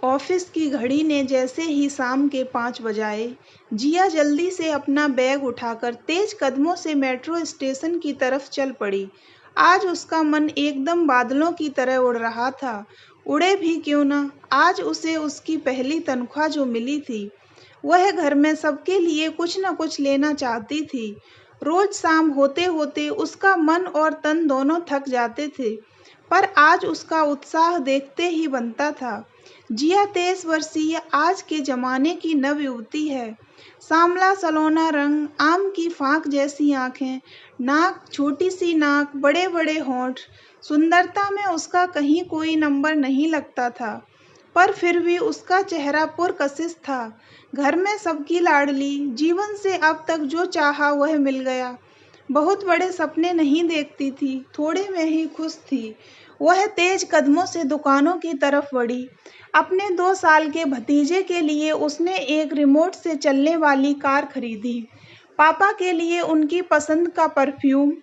Office की घड़ी ने जैसे ही शाम के 5 बजाए, जिया जल्दी से अपना बैग उठाकर तेज कदमों से मेट्रो स्टेशन की तरफ चल पड़ी। आज उसका मन एकदम बादलों की तरह उड़ रहा था। उड़े भी क्यों ना, आज उसे उसकी पहली तनख्वाह जो मिली थी, वह घर में सबके लिए कुछ न कुछ लेना चाहती थी। रोज शाम होते-होते उसका मन और तन दोनों थक जाते थे, पर आज उसका उत्साह देखते ही बनता था। जिया 23 वर्षीय आज के ज़माने की नवयुवती है। सांवला सलोना रंग, आम की फाँक जैसी आँखें, नाक, छोटी-सी नाक, बड़े-बड़े होंठ। सुंदरता में उसका कहीं कोई नंबर नहीं लगता था, पर फिर भी उसका चेहरा पुरकशिश था। घर में सबकी लाडली, जीवन से अब तक जो चाहा वह मिल गया। बहुत बड़े सपने नहीं देखती थी, थोड़े में ही खुश थी। वह तेज कदमों से दुकानों की तरफ बढ़ी। अपने 2 साल के भतीजे के लिए उसने एक रिमोट से चलने वाली कार खरीदी। पापा के लिए उनकी पसंद का परफ्यूम,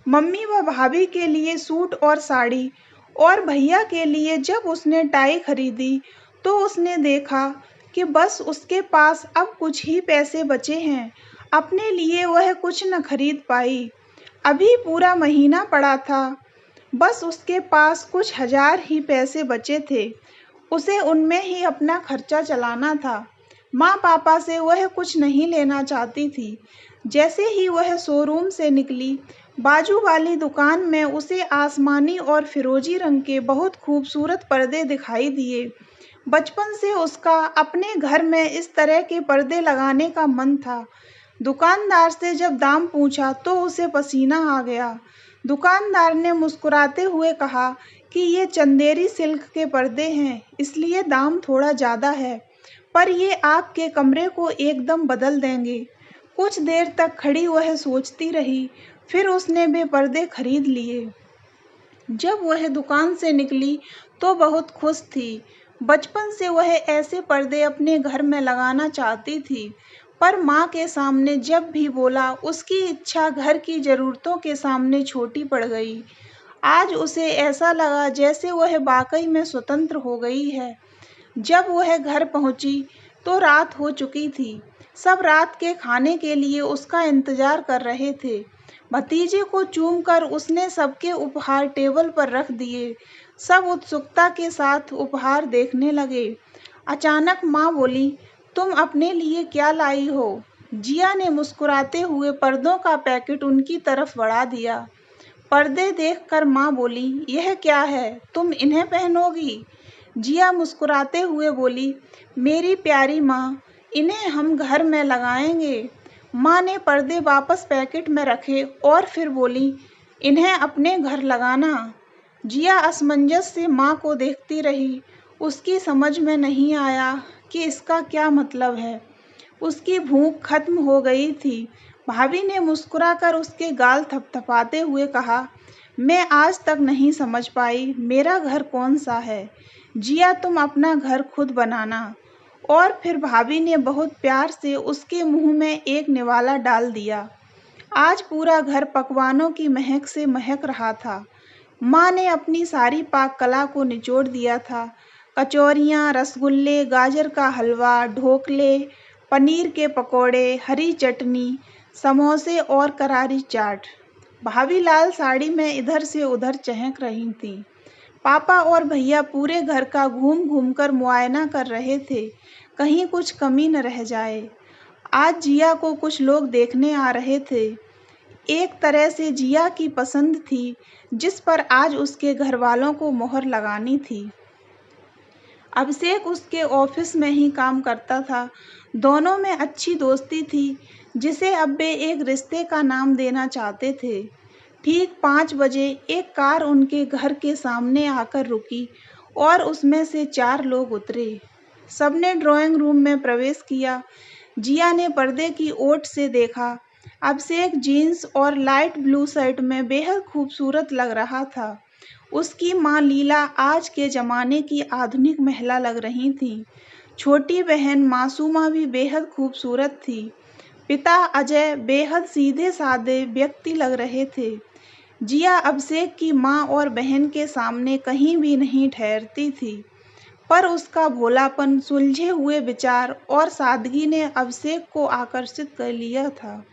मम्मी व भाभी के लिए सूट और साड़ी, और भैया के लिए जब उसने टाई खरीदी, तो उसने देखा कि बस उसके पास अब कुछ ही पैसे बचे हैं। अपने लिए वह कुछ न खरीद पाई। अभी पूरा महीना पड़ा था। बस उसके पास कुछ हजार ही पैसे बचे थे। उसे उनमें ही अपना खर्चा चलाना था। माँ पापा से वह कुछ नहीं लेना चाहती थी। जैसे ही वह शोरूम से निकली, बाजू वाली दुकान में उसे आसमानी और फिरोजी रंग के बहुत खूबसूरत पर्दे दिखाई दिए। बचपन से उसका अपने घर में इस तरह के पर्दे लगाने का मन था। दुकानदार से जब दाम पूछा तो उसे पसीना आ गया। दुकानदार ने मुस्कुराते हुए कहा कि ये चंदेरी सिल्क के पर्दे हैं, इसलिए दाम थोड़ा ज़्यादा है, पर ये आपके कमरे को एकदम बदल देंगे। कुछ देर तक खड़ी वह सोचती रही, फिर उसने वे पर्दे खरीद लिए। जब वह दुकान से निकली तो बहुत खुश थी। बचपन से वह ऐसे पर्दे अपने घर में लगाना चाहती थी, पर माँ के सामने जब भी बोला, उसकी इच्छा घर की ज़रूरतों के सामने छोटी पड़ गई। आज उसे ऐसा लगा जैसे वह वाकई में स्वतंत्र हो गई है। जब वह घर पहुंची तो रात हो चुकी थी। सब रात के खाने के लिए उसका इंतजार कर रहे थे। भतीजे को चूमकर उसने सबके उपहार टेबल पर रख दिए। सब उत्सुकता के साथ उपहार देखने लगे। अचानक माँ बोली, तुम अपने लिए क्या लाई हो? जिया ने मुस्कुराते हुए पर्दों का पैकेट उनकी तरफ बढ़ा दिया। पर्दे देखकर माँ बोली, यह क्या है? तुम इन्हें पहनोगी? जिया मुस्कुराते हुए बोली, मेरी प्यारी माँ, इन्हें हम घर में लगाएंगे। माँ ने पर्दे वापस पैकेट में रखे और फिर बोली, इन्हें अपने घर लगाना। जिया असमंजस से माँ को देखती रही। उसकी समझ में नहीं आया कि इसका क्या मतलब है। उसकी भूख खत्म हो गई थी। भाभी ने मुस्कुराकर उसके गाल थपथपाते हुए कहा, मैं आज तक नहीं समझ पाई मेरा घर कौन सा है। जिया, तुम अपना घर खुद बनाना। और फिर भाभी ने बहुत प्यार से उसके मुंह में एक निवाला डाल दिया। आज पूरा घर पकवानों की महक से महक रहा था। माँ ने अपनी सारी पाक कला को निचोड़ दिया था। कचौरियाँ, रसगुल्ले, गाजर का हलवा, ढोकले, पनीर के पकौड़े, हरी चटनी, समोसे और करारी चाट। भाभी लाल साड़ी में इधर से उधर चहक रही थीं। पापा और भैया पूरे घर का घूम घूम कर मुआयना कर रहे थे, कहीं कुछ कमी न रह जाए। आज जिया को कुछ लोग देखने आ रहे थे। एक तरह से जिया की पसंद थी, जिस पर आज उसके घरवालों को मोहर लगानी थी। अभिषेक उसके ऑफिस में ही काम करता था। दोनों में अच्छी दोस्ती थी, जिसे अब वे एक रिश्ते का नाम देना चाहते थे। ठीक 5 बजे एक कार उनके घर के सामने आकर रुकी और उसमें से 4 लोग उतरे। सबने ड्राइंग रूम में प्रवेश किया। जिया ने पर्दे की ओट से देखा। अभिषेक जीन्स और लाइट ब्लू शर्ट में बेहद खूबसूरत लग रहा था। उसकी माँ लीला आज के ज़माने की आधुनिक महिला लग रही थीं। छोटी बहन मासूमा भी बेहद खूबसूरत थी। पिता अजय बेहद सीधे-साधे व्यक्ति लग रहे थे। जिया अभिषेक की माँ और बहन के सामने कहीं भी नहीं ठहरती थी, पर उसका भोलापन, सुलझे हुए विचार और सादगी ने अभिषेक को आकर्षित कर लिया था।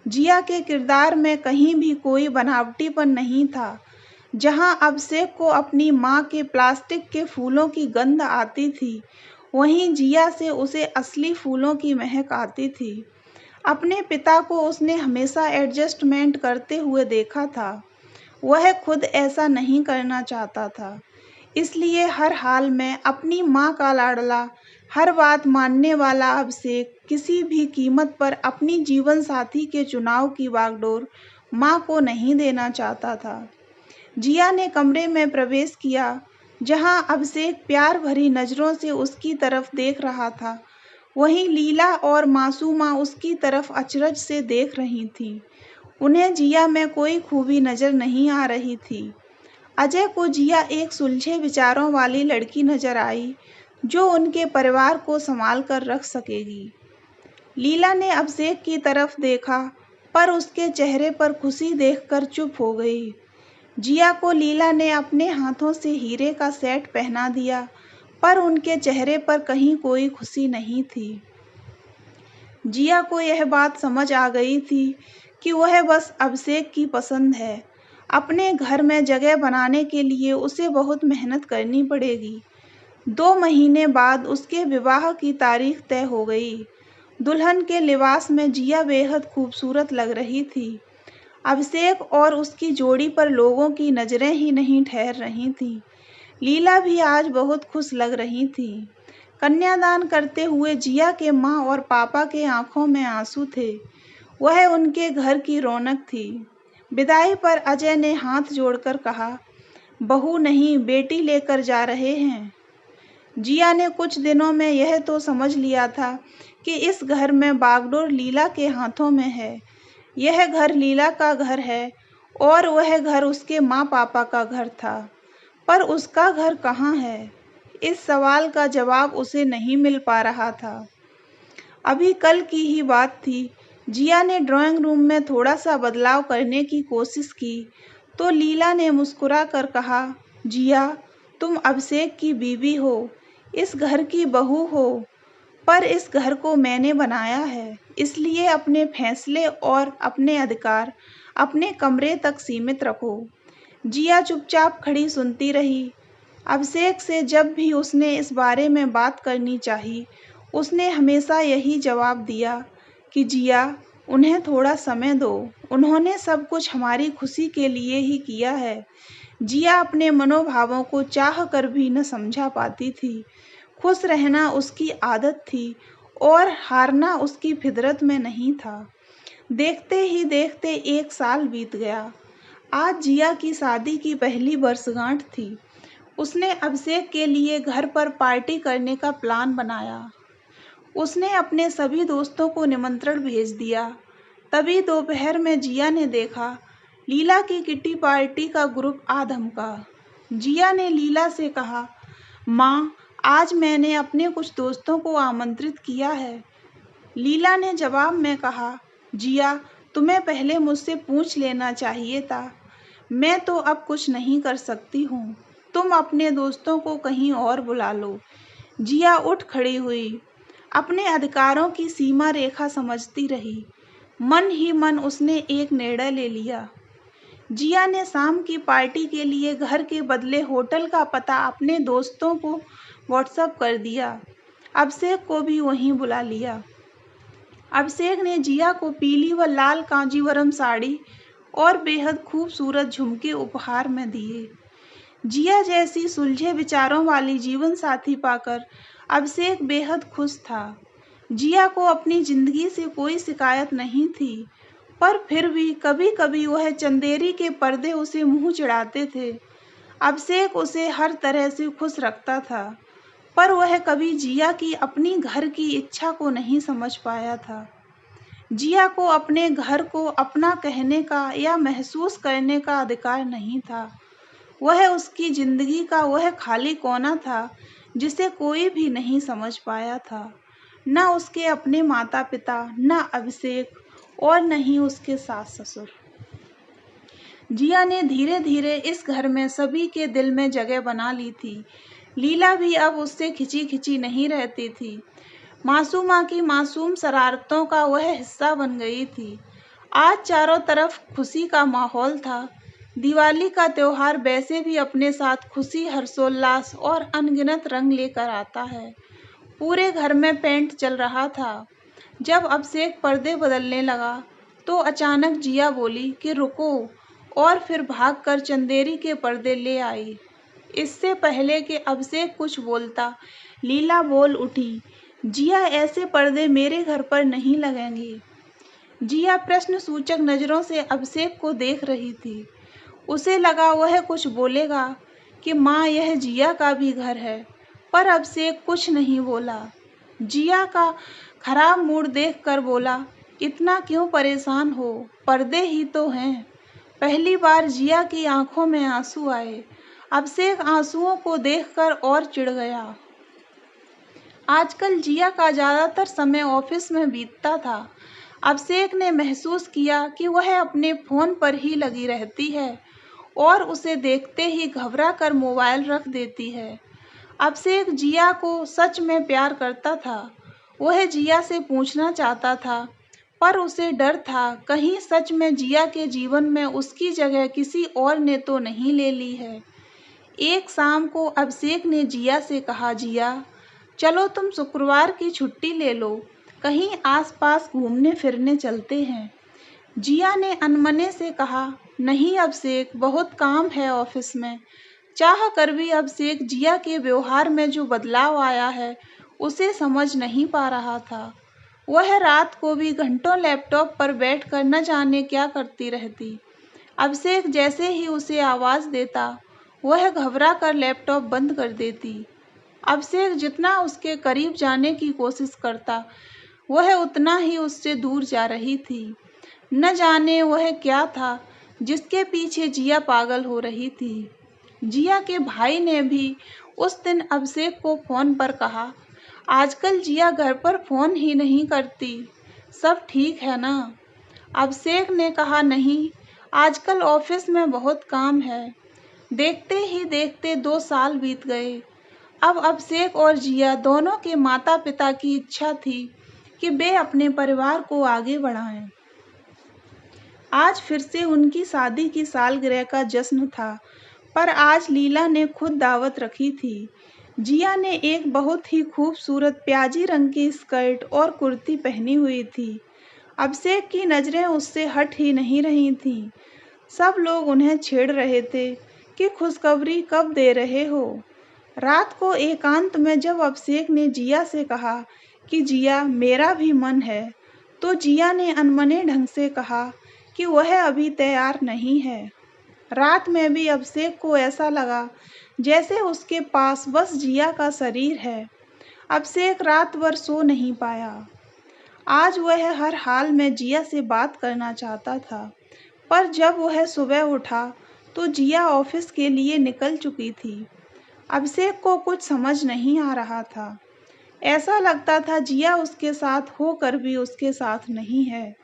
जिया के किरदार में कहीं भी कोई बनावटीपन नहीं था। जहां अभिषेक को अपनी माँ के प्लास्टिक के फूलों की गंध आती थी, वहीं जिया से उसे असली फूलों की महक आती थी। अपने पिता को उसने हमेशा एडजस्टमेंट करते हुए देखा था। वह खुद ऐसा नहीं करना चाहता था। इसलिए हर हाल में अपनी माँ का लाडला, हर बात मानने वाला अभिषेक किसी भी कीमत पर अपनी जीवन साथी के चुनाव की बागडोर माँ को नहीं देना चाहता था। जिया ने कमरे में प्रवेश किया, जहां अभिषेक प्यार भरी नजरों से उसकी तरफ देख रहा था। वहीं लीला और मासूमा उसकी तरफ अचरज से देख रही थीं। उन्हें जिया में कोई खूबी नजर नहीं आ रही थी। अजय को जिया एक सुलझे विचारों वाली लड़की नजर आई, जो उनके परिवार को संभाल कर रख सकेगी। लीला ने अभिषेक की तरफ देखा, पर उसके चेहरे पर खुशी देखकर चुप हो गई। जिया को लीला ने अपने हाथों से हीरे का सेट पहना दिया, पर उनके चेहरे पर कहीं कोई खुशी नहीं थी। जिया को यह बात समझ आ गई थी कि वह बस अभिषेक की पसंद है। अपने घर में जगह बनाने के लिए उसे बहुत मेहनत करनी पड़ेगी। 2 महीने बाद उसके विवाह की तारीख तय हो गई। दुल्हन के लिबास में जिया बेहद खूबसूरत लग रही थी। अभिषेक और उसकी जोड़ी पर लोगों की नजरें ही नहीं ठहर रही थीं। लीला भी आज बहुत खुश लग रही थी। कन्यादान करते हुए जिया के माँ और पापा के आंखों में आंसू थे। वह उनके घर की रौनक थी। विदाई पर अजय ने हाथ जोड़कर कहा, बहू नहीं, बेटी लेकर जा रहे हैं। जिया ने कुछ दिनों में यह तो समझ लिया था कि इस घर में बागडोर लीला के हाथों में है। यह घर लीला का घर है और वह घर उसके माँ पापा का घर था। पर उसका घर कहाँ है? इस सवाल का जवाब उसे नहीं मिल पा रहा था। अभी कल की ही बात थी। जिया ने ड्राइंग रूम में थोड़ा सा बदलाव करने की कोशिश की तो लीला ने मुस्कुरा कर कहा, जिया, तुम अभिषेक की बीवी हो, इस घर की बहू हो, पर इस घर को मैंने बनाया है, इसलिए अपने फैसले और अपने अधिकार अपने कमरे तक सीमित रखो। जिया चुपचाप खड़ी सुनती रही। अभिषेक से जब भी उसने इस बारे में बात करनी चाही, उसने हमेशा यही जवाब दिया कि जिया, उन्हें थोड़ा समय दो, उन्होंने सब कुछ हमारी खुशी के लिए ही किया है। जिया अपने मनोभावों को चाह कर भी न समझा पाती थी। खुश रहना उसकी आदत थी और हारना उसकी फितरत में नहीं था। देखते ही देखते 1 साल बीत गया। आज जिया की शादी की पहली वर्षगांठ थी। उसने अभिषेक के लिए घर पर पार्टी करने का प्लान बनाया। उसने अपने सभी दोस्तों को निमंत्रण भेज दिया। तभी दोपहर में जिया ने देखा, लीला की किटी पार्टी का ग्रुप आ धमका। जिया ने लीला से कहा, माँ, आज मैंने अपने कुछ दोस्तों को आमंत्रित किया है। लीला ने जवाब में कहा, जिया, तुम्हें पहले मुझसे पूछ लेना चाहिए था। मैं तो अब कुछ नहीं कर सकती हूँ। तुम अपने दोस्तों को कहीं और बुला लो। जिया उठ खड़ी हुई। अपने अधिकारों की सीमा रेखा समझती रही। मन ही मन उसने एक निर्णय ले लिया। जिया ने शाम की पार्टी के लिए घर के बदले होटल का पता अपने दोस्तों को व्हाट्सएप कर दिया। अभिषेक को भी वहीं बुला लिया। अभिषेक ने जिया को पीली व लाल कांजीवरम साड़ी और बेहद खूबसूरत झुमके उपहार में दिए। जिया जैसी सुलझे विचारों वाली जीवन साथी पाकर अभिषेक बेहद खुश था। जिया को अपनी जिंदगी से कोई शिकायत नहीं थी, पर फिर भी कभी-कभी वह चंदेरी के पर्दे उसे मुंह चिढ़ाते थे। अभिषेक उसे हर तरह से खुश रखता था, पर वह कभी जिया की अपनी घर की इच्छा को नहीं समझ पाया था। जिया को अपने घर को अपना कहने का या महसूस करने का अधिकार नहीं था। वह उसकी जिंदगी का वह खाली कोना था जिसे कोई भी नहीं समझ पाया था। न उसके अपने माता पिता, न अभिषेक और न ही उसके सास ससुर। जिया ने धीरे धीरे इस घर में सभी के दिल में जगह बना ली थी। लीला भी अब उससे खिंची खिंची नहीं रहती थी। मासूमा की मासूम शरारतों का वह हिस्सा बन गई थी। आज चारों तरफ खुशी का माहौल था। दिवाली का त्योहार वैसे भी अपने साथ खुशी, हर्षोल्लास और अनगिनत रंग लेकर आता है। पूरे घर में पेंट चल रहा था। जब अभिषेक पर्दे बदलने लगा तो अचानक जिया बोली कि रुको, और फिर भागकर चंदेरी के पर्दे ले आई। इससे पहले कि अभिषेक कुछ बोलता, लीला बोल उठी, जिया ऐसे पर्दे मेरे घर पर नहीं लगेंगे। जिया प्रश्न सूचक नजरों से अभिषेक को देख रही थी। उसे लगा वह कुछ बोलेगा कि माँ, यह जिया का भी घर है, पर अभिषेक कुछ नहीं बोला। जिया का खराब मूड देखकर बोला, इतना क्यों परेशान हो, पर्दे ही तो हैं। पहली बार जिया की आंखों में आंसू आए। अभिषेक आंसुओं को देखकर और चिढ़ गया। आजकल जिया का ज्यादातर समय ऑफिस में बीतता था। अभिषेक ने महसूस किया कि वह अपने फोन पर ही लगी रहती है और उसे देखते ही घबरा कर मोबाइल रख देती है। अभिषेक जिया को सच में प्यार करता था। वह जिया से पूछना चाहता था, पर उसे डर था कहीं सच में जिया के जीवन में उसकी जगह किसी और ने तो नहीं ले ली है। एक शाम को अभिषेक ने जिया से कहा, जिया, चलो तुम शुक्रवार की छुट्टी ले लो, कहीं आसपास घूमने फिरने चलते हैं। जिया ने अनमने से कहा, नहीं अभिषेक, बहुत काम है ऑफिस में। चाह कर भी अभिषेक जिया के व्यवहार में जो बदलाव आया है उसे समझ नहीं पा रहा था। वह रात को भी घंटों लैपटॉप पर बैठकर न जाने क्या करती रहती। अभिषेक जैसे ही उसे आवाज देता वह घबरा कर लैपटॉप बंद कर देती। अभिषेक जितना उसके करीब जाने की कोशिश करता वह उतना ही उससे दूर जा रही थी। न जाने वह क्या था जिसके पीछे जिया पागल हो रही थी। जिया के भाई ने भी उस दिन अभिषेक को फोन पर कहा, आजकल जिया घर पर फोन ही नहीं करती, सब ठीक है ना? अभिषेक ने कहा, नहीं, आजकल ऑफिस में बहुत काम है। देखते ही देखते 2 साल बीत गए। अब अभिषेक और जिया दोनों के माता पिता की इच्छा थी कि वे अपने परिवार को आगे बढ़ाएं। आज फिर से उनकी शादी की सालगिरह का जश्न था, पर आज लीला ने खुद दावत रखी थी। जिया ने एक बहुत ही खूबसूरत प्याजी रंग की स्कर्ट और कुर्ती पहनी हुई थी। अभिषेक की नजरें उससे हट ही नहीं रही थीं। सब लोग उन्हें छेड़ रहे थे कि खुशखबरी कब दे रहे हो। रात को एकांत में जब अभिषेक ने जिया से कहा कि जिया, मेरा भी मन है, तो जिया ने अनमने ढंग से कहा कि वह अभी तैयार नहीं है। रात में भी अभिषेक को ऐसा लगा जैसे उसके पास बस जिया का शरीर है। अभिषेक रात भर सो नहीं पाया। आज वह हर हाल में जिया से बात करना चाहता था, पर जब वह सुबह उठा तो जिया ऑफिस के लिए निकल चुकी थी। अभिषेक को कुछ समझ नहीं आ रहा था। ऐसा लगता था जिया उसके साथ होकर भी उसके साथ नहीं है।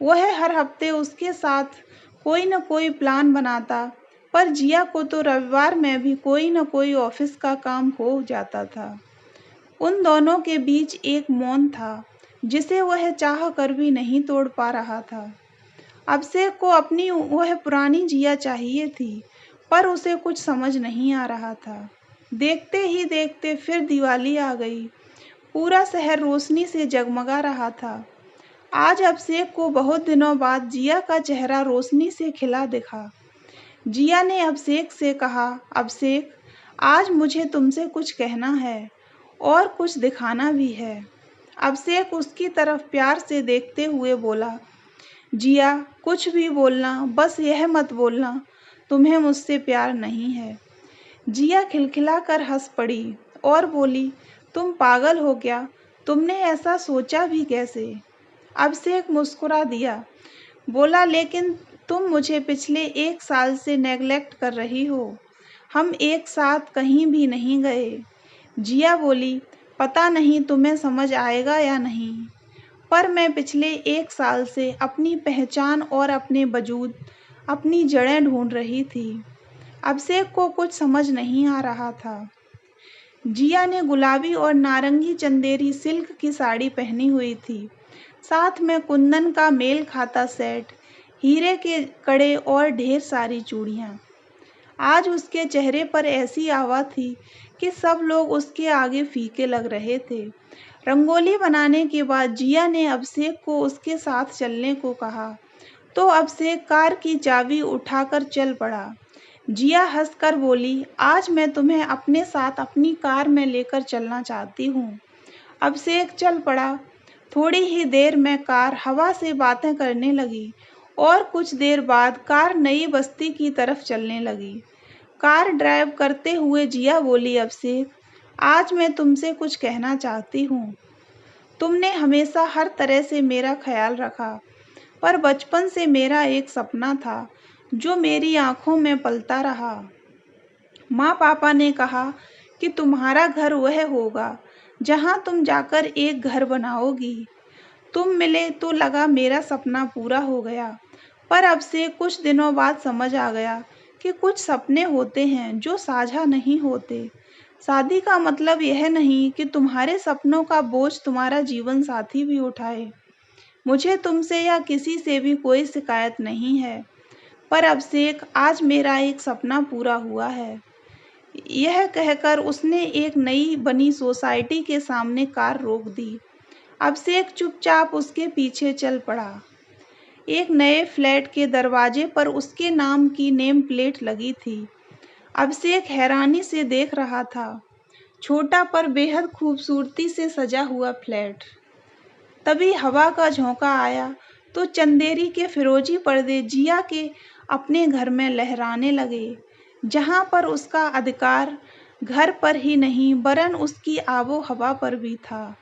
वह हर हफ्ते उसके साथ कोई न कोई प्लान बनाता, पर जिया को तो रविवार में भी कोई न कोई ऑफिस का काम हो जाता था। उन दोनों के बीच एक मौन था जिसे वह चाह कर भी नहीं तोड़ पा रहा था। अभिषेक को अपनी वह पुरानी जिया चाहिए थी, पर उसे कुछ समझ नहीं आ रहा था। देखते ही देखते फिर दिवाली आ गई। पूरा शहर रोशनी से जगमगा रहा था। आज अभिषेक को बहुत दिनों बाद जिया का चेहरा रोशनी से खिला दिखा। जिया ने अभिषेक से कहा, अभिषेक, आज मुझे तुमसे कुछ कहना है और कुछ दिखाना भी है। अभिषेक उसकी तरफ प्यार से देखते हुए बोला, जिया, कुछ भी बोलना, बस यह मत बोलना तुम्हें मुझसे प्यार नहीं है। जिया खिलखिलाकर हंस पड़ी और बोली, तुम पागल हो क्या? तुमने ऐसा सोचा भी कैसे? अभिषेक मुस्कुरा दिया, बोला, लेकिन तुम मुझे पिछले 1 साल से नेग्लेक्ट कर रही हो। हम एक साथ कहीं भी नहीं गए। जिया बोली, पता नहीं तुम्हें समझ आएगा या नहीं, पर मैं पिछले 1 साल से अपनी पहचान और अपने वजूद, अपनी जड़ें ढूंढ रही थी। अभिषेक को कुछ समझ नहीं आ रहा था। जिया ने गुलाबी और नारंगी चंदेरी सिल्क की साड़ी पहनी हुई थी, साथ में कुंदन का मेल खाता सेट, हीरे के कड़े और ढेर सारी चूड़ियाँ। आज उसके चेहरे पर ऐसी आवा थी कि सब लोग उसके आगे फीके लग रहे थे। रंगोली बनाने के बाद जिया ने अभिषेक को उसके साथ चलने को कहा, तो अभिषेक कार की चाबी उठाकर चल पड़ा। जिया हंसकर बोली, आज मैं तुम्हें अपने साथ अपनी कार में लेकर चलना चाहती हूँ। अभिषेक चल पड़ा। थोड़ी ही देर में कार हवा से बातें करने लगी और कुछ देर बाद कार नई बस्ती की तरफ चलने लगी। कार ड्राइव करते हुए जिया बोली, अभिषेक, आज मैं तुमसे कुछ कहना चाहती हूँ। तुमने हमेशा हर तरह से मेरा ख्याल रखा, पर बचपन से मेरा एक सपना था जो मेरी आंखों में पलता रहा। माँ पापा ने कहा कि तुम्हारा घर वह होगा जहाँ तुम जाकर एक घर बनाओगी। तुम मिले तो लगा मेरा सपना पूरा हो गया, पर अब से कुछ दिनों बाद समझ आ गया कि कुछ सपने होते हैं जो साझा नहीं होते। शादी का मतलब यह नहीं कि तुम्हारे सपनों का बोझ तुम्हारा जीवन साथी भी उठाए। मुझे तुमसे या किसी से भी कोई शिकायत नहीं है, पर अभिषेक, आज मेरा एक सपना पूरा हुआ है। यह कहकर उसने एक नई बनी सोसाइटी के सामने कार रोक दी। अभिषेक चुपचाप उसके पीछे चल पड़ा। एक नए फ्लैट के दरवाजे पर उसके नाम की नेम प्लेट लगी थी। अभिषेक हैरानी से देख रहा था। छोटा पर बेहद खूबसूरती से सजा हुआ फ्लैट। तभी हवा का झोंका आया तो चंदेरी के फिरोजी पर्दे जिया के अपने घर में लहराने लगे, जहां पर उसका अधिकार घर पर ही नहीं वरन उसकी आबो हवा पर भी था।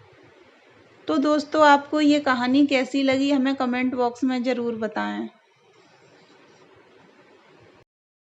तो दोस्तों, आपको ये कहानी कैसी लगी हमें कमेंट बॉक्स में ज़रूर बताएं।